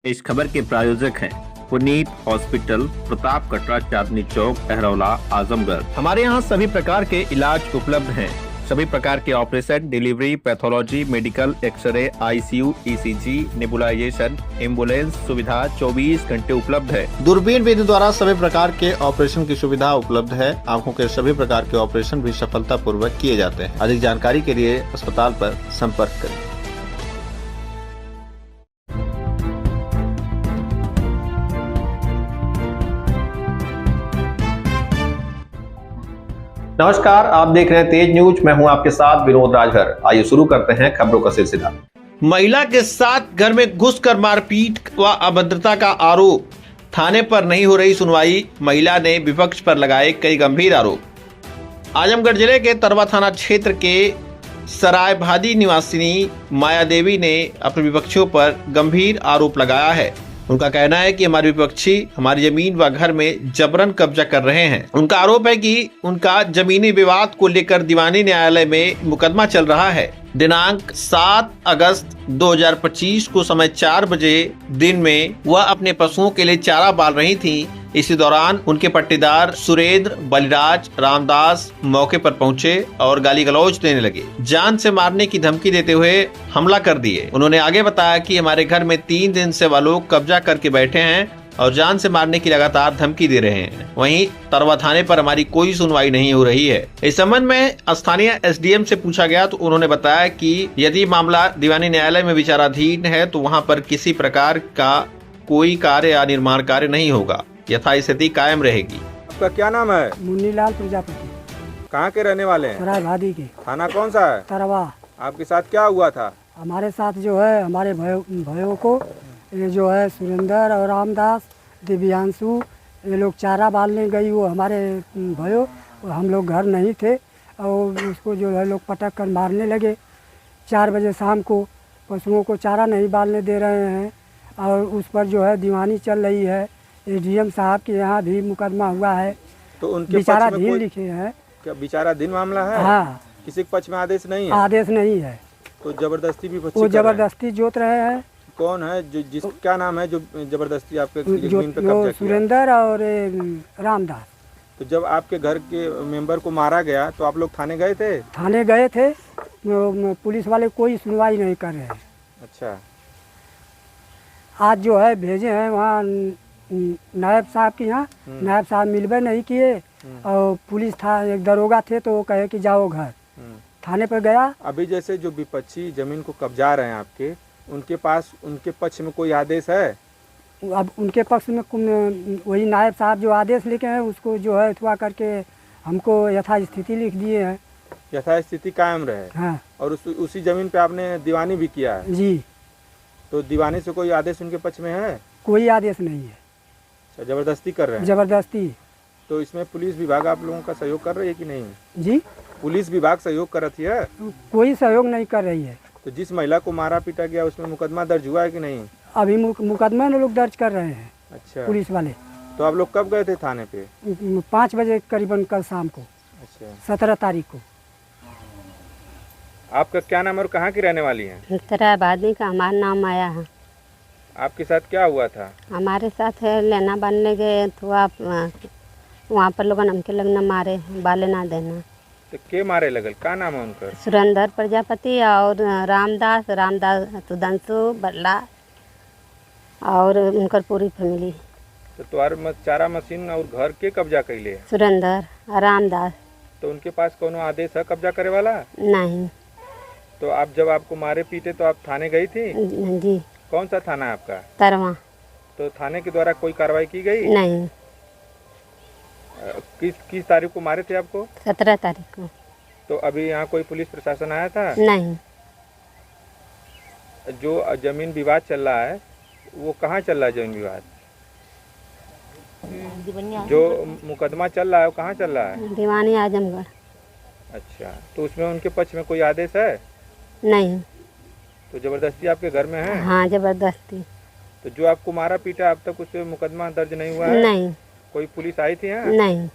इस खबर के प्रायोजक हैं पुनीत हॉस्पिटल, प्रताप कटरा, चांदनी चौक, अहरौला, आजमगढ़। हमारे यहाँ सभी प्रकार के इलाज उपलब्ध हैं। सभी प्रकार के operation, delivery, pathology, medical, x ray, ICU, ECG, nebulisation, ambulance सुविधा 24 घंटे उपलब्ध है। दूरबीन विधि द्वारा सभी प्रकार के ऑपरेशन की सुविधा उपलब्ध है। आंखों के सभी प्रकार के ऑपरेशन भी सफलता पूर्वक किए जाते हैं। अधिक जानकारी के लिए अस्पताल पर संपर्क करें। नमस्कार, आप देख रहे हैं तेज न्यूज। मैं हूं आपके साथ विनोद राजभर। आइए शुरू करते हैं खबरों का सिलसिला। महिला के साथ घर में घुसकर मारपीट व अभद्रता का आरोप, थाने पर नहीं हो रही सुनवाई। महिला ने विपक्ष पर लगाए कई गंभीर आरोप। आजमगढ़ जिले के तरवा थाना क्षेत्र के सराय भादी निवासिनी माया देवी ने अपने विपक्षियों पर गंभीर आरोप लगाया है। उनका कहना है कि हमारे विपक्षी हमारी जमीन व घर में जबरन कब्जा कर रहे हैं। उनका आरोप है कि उनका जमीनी विवाद को लेकर दीवानी न्यायालय में मुकदमा चल रहा है। दिनांक 7 अगस्त 2025 को समय 4 बजे दिन में वह अपने पशुओं के लिए चारा बाल रही थी। इसी दौरान उनके पट्टीदार सुरेंद्र, बलिराज, रामदास मौके पर पहुंचे और गाली गलौज देने लगे। जान से मारने की धमकी देते हुए हमला कर दिए। उन्होंने आगे बताया कि हमारे घर में 3 दिन से वह लोग कब्जा करके बैठे हैं और जान से मारने की लगातार धमकी दे रहे हैं। वहीं तरवा थाने पर हमारी कोई सुनवाई नहीं हो रही है। इस संबंध में स्थानीय एसडीएम से पूछा गया तो उन्होंने बताया कि यदि मामला दीवानी न्यायालय में विचाराधीन है तो वहां पर किसी प्रकार का कोई कार्य या निर्माण कार्य नहीं होगा, यथास्थिति कायम रहेगी। आपका क्या नाम है? मुन्नीलाल प्रजापति। कहाँ के रहने वाले हैं? सराय भादी के। थाना कौन सा है? तरवा। आपके साथ क्या हुआ था? हमारे साथ जो है हमारे भाइयों को ये जो है सुरेंद्र और रामदास, दिव्यांशु, ये लोग चारा बालने गई। वो हमारे भाइयों, हम लोग घर नहीं थे और उसको जो है लोग पटक कर मारने लगे। 4 बजे शाम को पशुओं को चारा नहीं बालने दे रहे हैं और उस पर जो है दीवानी चल रही है। एडीएम साहब के यहाँ भी मुकदमा हुआ है। तो उनके विचाराधीन लिखे हैं। क्या विचाराधीन मामला है? हाँ। किसी के पक्ष में आदेश नहीं है? आदेश नहीं है। तो जबरदस्ती भी वो जबरदस्ती जोत रहे हैं। कौन है जो क्या नाम है जो जबरदस्ती आपके जमीन पे वो कब्जा किया? सुरेंद्र और रामदास। तो जब आपके घर के मेंबर को मारा गया तो आप लोग थाने गए थे? थाने गए थे, पुलिस वाले कोई सुनवाई नहीं कर रहे हैं। अच्छा। आज जो है भेजे हैं वहाँ नायब साहब के यहाँ। नायब साहब मिलवे नहीं किए और पुलिस था, एक दरोगा थे तो वो कहे कि जाओ घर। थाने पर गया। अभी जैसे जो विपक्षी जमीन को कब्जा रहे हैं आपके, उनके पास उनके पक्ष में कोई आदेश है? अब उनके पक्ष में वही नायब साहब जो आदेश लिखे हैं उसको जो है अथवा करके हमको यथास्थिति लिख दिए हैं। यथास्थिति कायम रहे। हाँ। और उसी जमीन पे आपने दीवानी भी किया है? जी। तो दीवानी से कोई आदेश उनके पक्ष में है? कोई आदेश नहीं है। अच्छा, जबरदस्ती कर रहे हैं? जबरदस्ती। तो इसमें पुलिस विभाग आप लोगों का सहयोग कर रही है कि नहीं? जी। पुलिस विभाग सहयोग कर रही है? कोई सहयोग नहीं कर रही है। तो जिस महिला को मारा पीटा गया उसमें मुकदमा दर्ज हुआ है कि नहीं? अभी मुकदमा लोग दर्ज कर रहे हैं। अच्छा। पुलिस वाले। तो आप लोग कब गए थे थाने पे? 5 बजे करीबन कल शाम को। अच्छा। 17 तारीख को। आपका क्या नाम और कहाँ की रहने वाली हैं? सराय भादी का हमारा नाम माया है। आपके साथ क्या हुआ था? हमारे साथ है लेना बालने गए तो आप वहाँ पर लोगों हमके लगना मारे, बाले ना देना। तो के मारे लगल? क्या नाम है उनका? सुरेंद्र प्रजापति और रामदास तुदंसु बल्ला और उनकर पूरी फैमिली। तो तुम्हारे चारा मशीन और घर के कब्जा कैले? सुरेंद्र रामदास। तो उनके पास कोनो आदेश है कब्जा करे वाला? नहीं। तो आप जब आपको मारे पीटे तो आप थाने गई थी? जी। कौन सा थाना है आपका? तरवा। तो थाने के द्वारा कोई कार्रवाई की गई? नहीं। किस तारीख को मारे थे आपको? 17 तारीख को। तो अभी यहाँ कोई पुलिस प्रशासन आया था? नहीं। जो जमीन विवाद चल रहा है वो कहाँ चल रहा है? जमीन विवाद जो मुकदमा चल रहा है वो कहाँ चल रहा है? दीवानी आजमगढ़। अच्छा। तो उसमें उनके पक्ष में कोई आदेश है? नहीं। तो जबरदस्ती आपके घर में है? हाँ, जबरदस्ती। तो जो आपको मारा पीटा अब तक उस पे मुकदमा दर्ज नहीं हुआ है? नहीं। कोई पुलिस आई थी यहाँ? नहीं।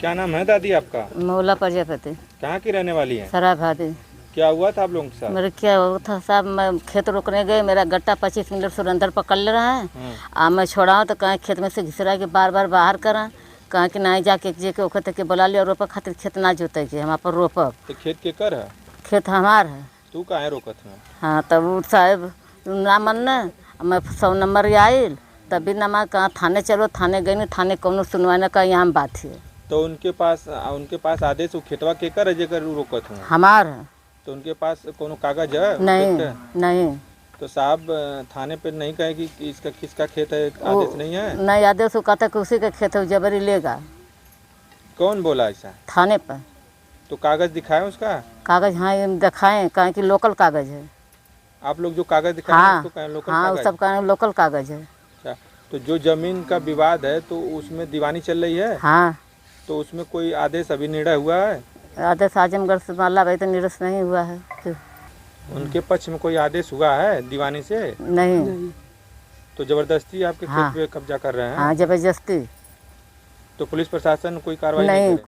क्या नाम है दादी आपका? मौला प्रजापति। कहाँ की रहने वाली है? सराय भादी। क्या हुआ था आप लोगों के साथ? मेरे क्या हुआ था साहब, मैं खेत रोकने गए, मेरा गट्टा 25 मिनट सुरेंद्र पकड़ ले रहा है। मैं छोड़ाऊँ तो कहीं खेत में से घिसरा के बार बार बाहर करा, कहाँ कि नहीं जाके जे के ओखते के बोला लिया रोपा खातिर खेत ना जोते के हम पर रोपब। तो खेत के कर है? खेत हमार है। तू काहे रोकत है? हाँ तब वो साहब ना मनने, मैं 100 नंबर आयल तभी ना मैं कहाँ थाने चलो, थाने गई नहीं, थाने कौनो सुनवाई ना, कहीं यहाँ बात है। तो उनके पास आदेश वो खेतवा के कर है जेकर रोकत हूँ? हमार है। तो उनके पास कोनो कागज है? नहीं खेत का? नहीं। तो साहब थाने पे नहीं कहे कि इसका किसका खेत है, आदेश नहीं है? नहीं आदेश वो कहता कि उसी का खेत है, जबरी लेगा। कौन बोला ऐसा? थाने पर। तो कागज दिखाए उसका? कागज हाँ ये दिखाएं, कहें कि लोकल कागज है। आप लोग जो कागज दिखाए हाँ उसको कहें लोकल हाँ, कागज? सब कहें लोकल कागज है। अच्छा, तो जो जमीन का विवाद है तो उसमें दीवानी चल रही है? हाँ तो उसमें कोई आदेश अभी निर्णय हुआ है? आदेश आजमगढ़ से माला भाई तो निरस्त नहीं हुआ है फिर। उनके पक्ष में कोई आदेश हुआ है दीवानी से? नहीं। तो जबरदस्ती आपके हाँ। खेत पे कब्जा कर रहे हैं? हाँ जबरदस्ती। तो पुलिस प्रशासन कोई कार्रवाई नहीं नहीं करे?